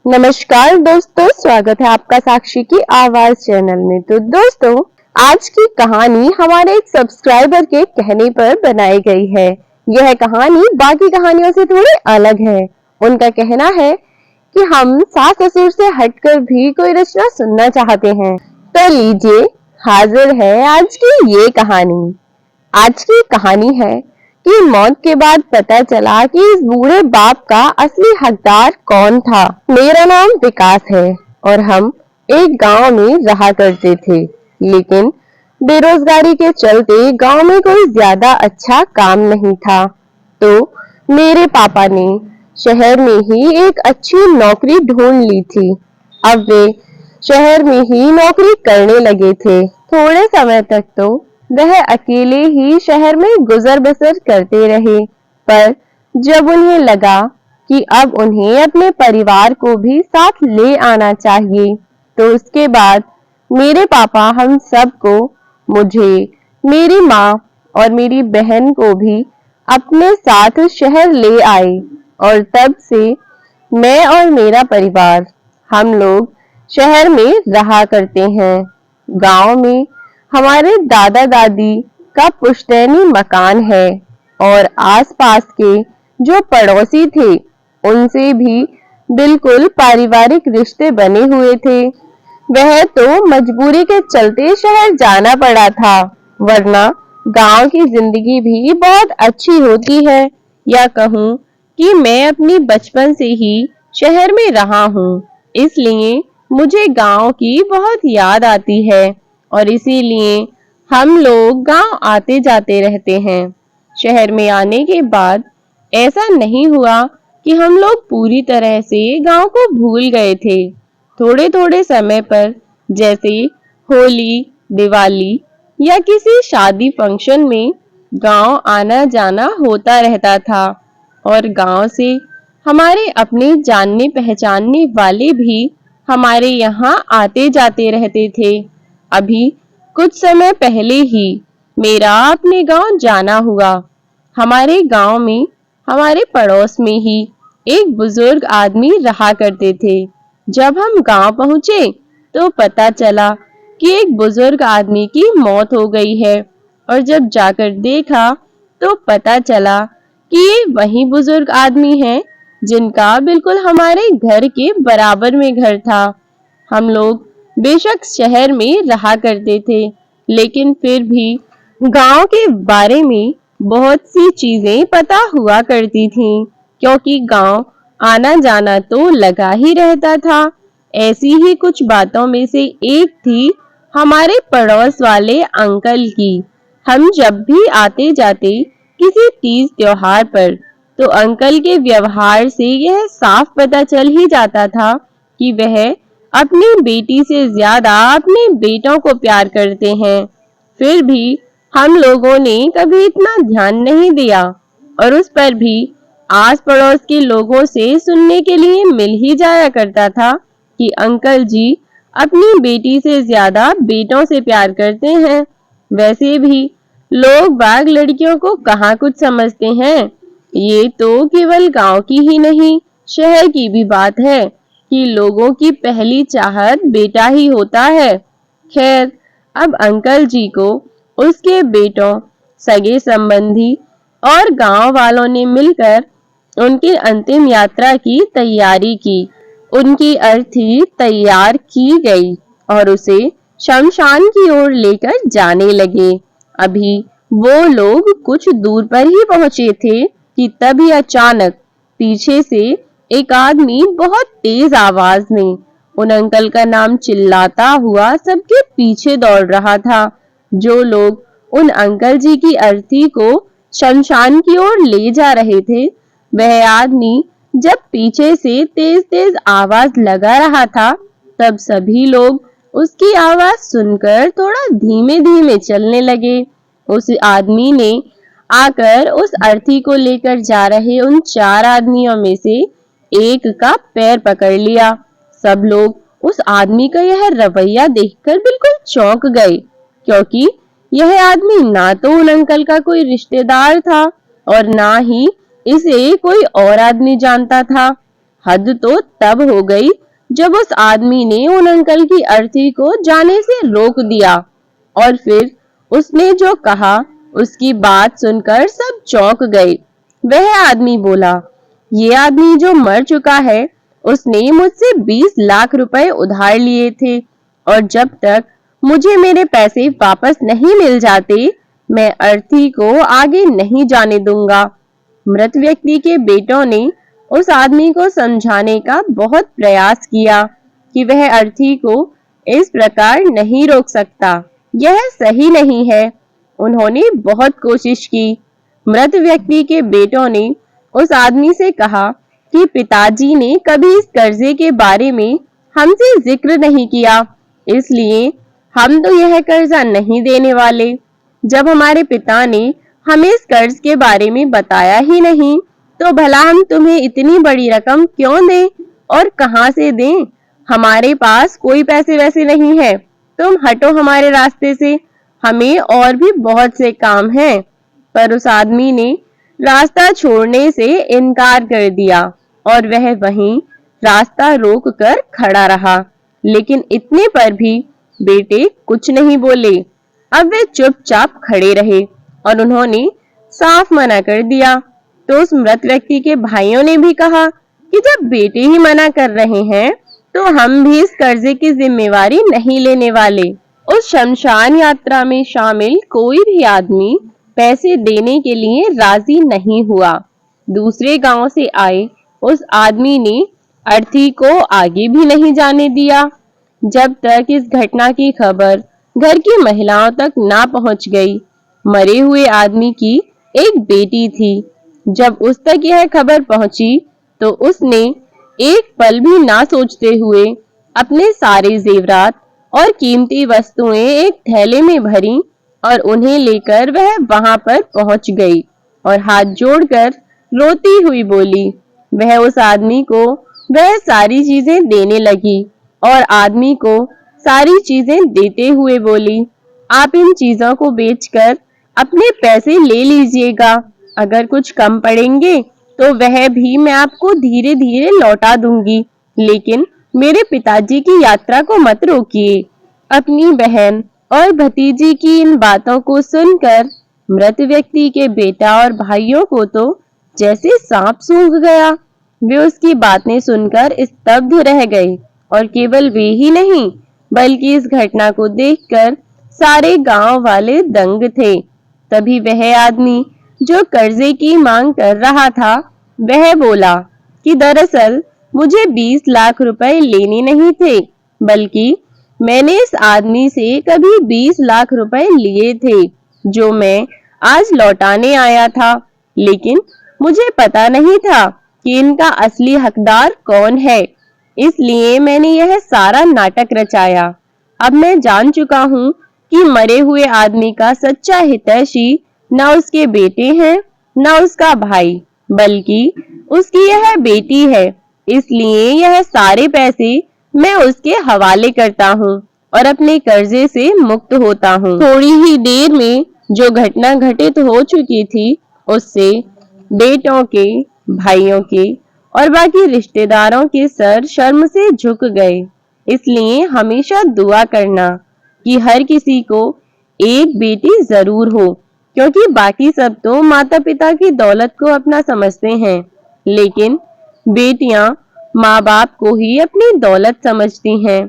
नमस्कार दोस्तों, स्वागत है आपका साक्षी की आवाज चैनल में। तो दोस्तों, आज की कहानी हमारे एक सब्सक्राइबर के कहने पर बनाई गई है। यह कहानी बाकी कहानियों से थोड़ी अलग है। उनका कहना है कि हम सास ससुर से हटकर भी कोई रचना सुनना चाहते हैं। तो लीजिए, हाजिर है आज की ये कहानी। आज की कहानी है कि मौत के बाद पता चला कि इस बूढ़े बाप का असली हकदार कौन था। मेरा नाम विकास है और हम एक गांव में रहा करते थे, लेकिन बेरोजगारी के चलते गांव में कोई ज्यादा अच्छा काम नहीं था। तो मेरे पापा ने शहर में ही एक अच्छी नौकरी ढूंढ ली थी। अब वे शहर में ही नौकरी करने लगे थे। थोड़े समय तक तो वह अकेले ही शहर में गुजर बसर करते रहे, पर जब उन्हें लगा कि अब उन्हें अपने परिवार को भी साथ ले आना चाहिए, तो उसके बाद मेरे पापा हम सबको, मुझे, मेरी माँ और मेरी बहन को भी अपने साथ शहर ले आए। और तब से मैं और मेरा परिवार, हम लोग शहर में रहा करते हैं। गांव में हमारे दादा दादी का पुश्तैनी मकान है और आसपास के जो पड़ोसी थे उनसे भी बिल्कुल पारिवारिक रिश्ते बने हुए थे। वह तो मजबूरी के चलते शहर जाना पड़ा था, वरना गांव की जिंदगी भी बहुत अच्छी होती है। या कहूँ कि मैं अपनी बचपन से ही शहर में रहा हूँ, इसलिए मुझे गांव की बहुत याद आती है और इसीलिए हम लोग गांव आते जाते रहते हैं। शहर में आने के बाद ऐसा नहीं हुआ कि हम लोग पूरी तरह से गांव को भूल गए थे। थोड़े थोड़े समय पर, जैसे होली, दिवाली या किसी शादी फंक्शन में गांव आना जाना होता रहता था और गांव से हमारे अपने जानने पहचानने वाले भी हमारे यहाँ आते जाते रहते थे। अभी कुछ समय पहले ही मेरा अपने गांव जाना हुआ। हमारे गांव में हमारे पड़ोस में ही एक बुजुर्ग आदमी रहा करते थे। जब हम गांव पहुंचे तो पता चला कि एक बुजुर्ग आदमी की मौत हो गई है और जब जाकर देखा तो पता चला कि ये वही बुजुर्ग आदमी है जिनका बिल्कुल हमारे घर के बराबर में घर था। हम लोग बेशक शहर में रहा करते थे, लेकिन फिर भी गांव के बारे में बहुत सी चीजें पता हुआ करती थीं, क्योंकि गांव आना जाना तो लगा ही रहता था। ऐसी ही कुछ बातों में से एक थी हमारे पड़ोस वाले अंकल की। हम जब भी आते जाते किसी तीज त्योहार पर, तो अंकल के व्यवहार से यह साफ पता चल ही जाता था कि वह अपनी बेटी से ज्यादा अपने बेटों को प्यार करते हैं। फिर भी हम लोगों ने कभी इतना ध्यान नहीं दिया और उस पर भी आस पड़ोस के लोगों से सुनने के लिए मिल ही जाया करता था कि अंकल जी अपनी बेटी से ज्यादा बेटों से प्यार करते हैं। वैसे भी लोग बाग लड़कियों को कहाँ कुछ समझते हैं। ये तो केवल गांव की ही नहीं, शहर की भी बात है कि लोगों की पहली चाहत बेटा ही होता है। खैर, अब अंकल जी को उसके बेटों, सगे संबंधी और गांव वालों ने मिलकर उनकी अंतिम यात्रा की तैयारी की। उनकी अर्थी तैयार की गई और उसे शमशान की ओर लेकर जाने लगे। अभी वो लोग कुछ दूर पर ही पहुंचे थे कि तभी अचानक पीछे से एक आदमी बहुत तेज आवाज में उन अंकल का नाम चिल्लाता हुआ सबके पीछे दौड़ रहा था। जो लोग उन अंकल जी की अर्थी को शमशान की ओर ले जा रहे थे, वह आदमी जब पीछे से तेज तेज आवाज लगा रहा था, तब सभी लोग उसकी आवाज सुनकर थोड़ा धीमे धीमे चलने लगे। उस आदमी ने आकर उस अर्थी को लेकर जा रहे उन 4 आदमियों में से एक का पैर पकड़ लिया। सब लोग उस आदमी का यह रवैया देखकर बिल्कुल चौंक गए, क्योंकि यह आदमी ना तो उन अंकल का कोई रिश्तेदार था और ना ही इसे कोई और आदमी जानता था। हद तो तब हो गई जब उस आदमी ने उन अंकल की अर्थी को जाने से रोक दिया और फिर उसने जो कहा उसकी बात सुनकर सब चौंक गए। वह आदमी बोला, ये आदमी जो मर चुका है उसने मुझसे 20 लाख रुपए उधार लिए थे और जब तक मुझे मेरे पैसे वापस नहीं मिल जाते मैं अर्थी को आगे नहीं जाने दूंगा। मृत व्यक्ति के बेटों ने उस आदमी को समझाने का बहुत प्रयास किया कि वह अर्थी को इस प्रकार नहीं रोक सकता, यह सही नहीं है। उन्होंने बहुत कोशिश की। मृत व्यक्ति के बेटों ने उस आदमी से कहा कि पिताजी ने कभी इस कर्जे के बारे में हमसे जिक्र नहीं किया, इसलिए हम तो यह कर्जा नहीं देने वाले। जब हमारे पिता ने हमें इस कर्ज के बारे में बताया ही नहीं तो भला हम तुम्हें इतनी बड़ी रकम क्यों दें और कहां से दें? हमारे पास कोई पैसे वैसे नहीं है, तुम हटो हमारे रास्ते से, हमें और भी बहुत से काम हैं। पर उस आदमी ने रास्ता छोड़ने से इनकार कर दिया और वह वहीं रास्ता रोक कर खड़ा रहा। लेकिन इतने पर भी बेटे कुछ नहीं बोले। अब वे चुपचाप खड़े रहे और उन्होंने साफ मना कर दिया। तो उस मृत व्यक्ति के भाइयों ने भी कहा कि जब बेटे ही मना कर रहे हैं तो हम भी इस कर्जे की जिम्मेवारी नहीं लेने वाले। उस शमशान यात्रा में शामिल कोई भी आदमी पैसे देने के लिए राजी नहीं हुआ। दूसरे गांव से आए उस आदमी ने अर्थी को आगे भी नहीं जाने दिया जब तक इस घटना की खबर घर की महिलाओं तक ना पहुंच गई। मरे हुए आदमी की एक बेटी थी। जब उस तक यह खबर पहुंची तो उसने एक पल भी ना सोचते हुए अपने सारे जेवरात और कीमती वस्तुएं एक थैले में भरी और उन्हें लेकर वह वहां पर पहुंच गई और हाथ जोड़कर रोती हुई बोली। वह उस आदमी को वह सारी चीजें देने लगी और आदमी को सारी चीजें देते हुए बोली, आप इन चीजों को बेचकर अपने पैसे ले लीजिएगा, अगर कुछ कम पड़ेंगे तो वह भी मैं आपको धीरे धीरे लौटा दूंगी, लेकिन मेरे पिताजी की यात्रा को मत रोकिए। अपनी बहन और भतीजी की इन बातों को सुनकर मृत व्यक्ति के बेटा और भाइयों को तो जैसे सांप सूंघ गया। वे उसकी बातें सुनकर स्तब्ध रह गए और केवल वे ही नहीं बल्कि इस घटना को देखकर सारे गांव वाले दंग थे। तभी वह आदमी जो कर्जे की मांग कर रहा था वह बोला कि दरअसल मुझे 20 लाख रुपए लेने नहीं थे, बल्कि मैंने इस आदमी से कभी 20 लाख रुपए लिए थे जो मैं आज लौटाने आया था, लेकिन मुझे पता नहीं था कि इनका असली हकदार कौन है, इसलिए मैंने यह सारा नाटक रचाया। अब मैं जान चुका हूँ कि मरे हुए आदमी का सच्चा हितैषी न उसके बेटे हैं न उसका भाई, बल्कि उसकी यह बेटी है, इसलिए यह सारे पैसे मैं उसके हवाले करता हूँ और अपने कर्जे से मुक्त होता हूँ। थोड़ी ही देर में जो घटना घटित हो चुकी थी उससे बेटों के, भाइयों के और बाकी रिश्तेदारों के सर शर्म से झुक गए। इसलिए हमेशा दुआ करना कि हर किसी को एक बेटी जरूर हो, क्योंकि बाकी सब तो माता पिता की दौलत को अपना समझते हैं, लेकिन बेटियां माँ बाप को ही अपनी दौलत समझती हैं।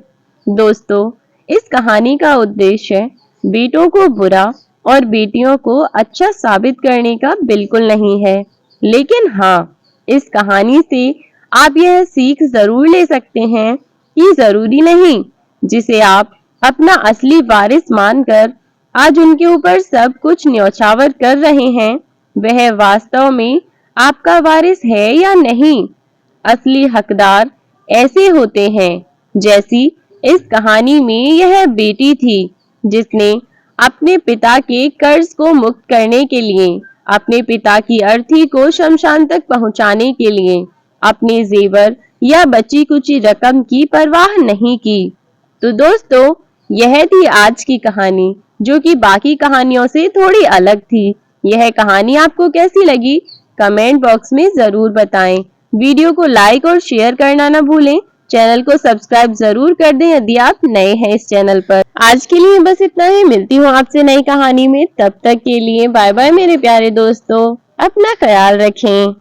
दोस्तों, इस कहानी का उद्देश्य बेटों को बुरा और बेटियों को अच्छा साबित करने का बिल्कुल नहीं है, लेकिन हाँ, इस कहानी से आप यह सीख जरूर ले सकते हैं कि जरूरी नहीं जिसे आप अपना असली वारिस मानकर आज उनके ऊपर सब कुछ न्यौछावर कर रहे हैं वह वास्तव में आपका वारिस है या नहीं। असली हकदार ऐसे होते हैं जैसी इस कहानी में यह बेटी थी जिसने अपने पिता के कर्ज को मुक्त करने के लिए, अपने पिता की अर्थी को शमशान तक पहुंचाने के लिए अपने जेवर या बची कुची रकम की परवाह नहीं की। तो दोस्तों, यह थी आज की कहानी जो कि बाकी कहानियों से थोड़ी अलग थी। यह कहानी आपको कैसी लगी कमेंट बॉक्स में जरूर बताएं। वीडियो को लाइक और शेयर करना ना भूलें। चैनल को सब्सक्राइब जरूर कर दें यदि आप नए हैं इस चैनल पर। आज के लिए बस इतना ही। मिलती हूँ आपसे नई कहानी में। तब तक के लिए बाय बाय मेरे प्यारे दोस्तों। अपना ख्याल रखें।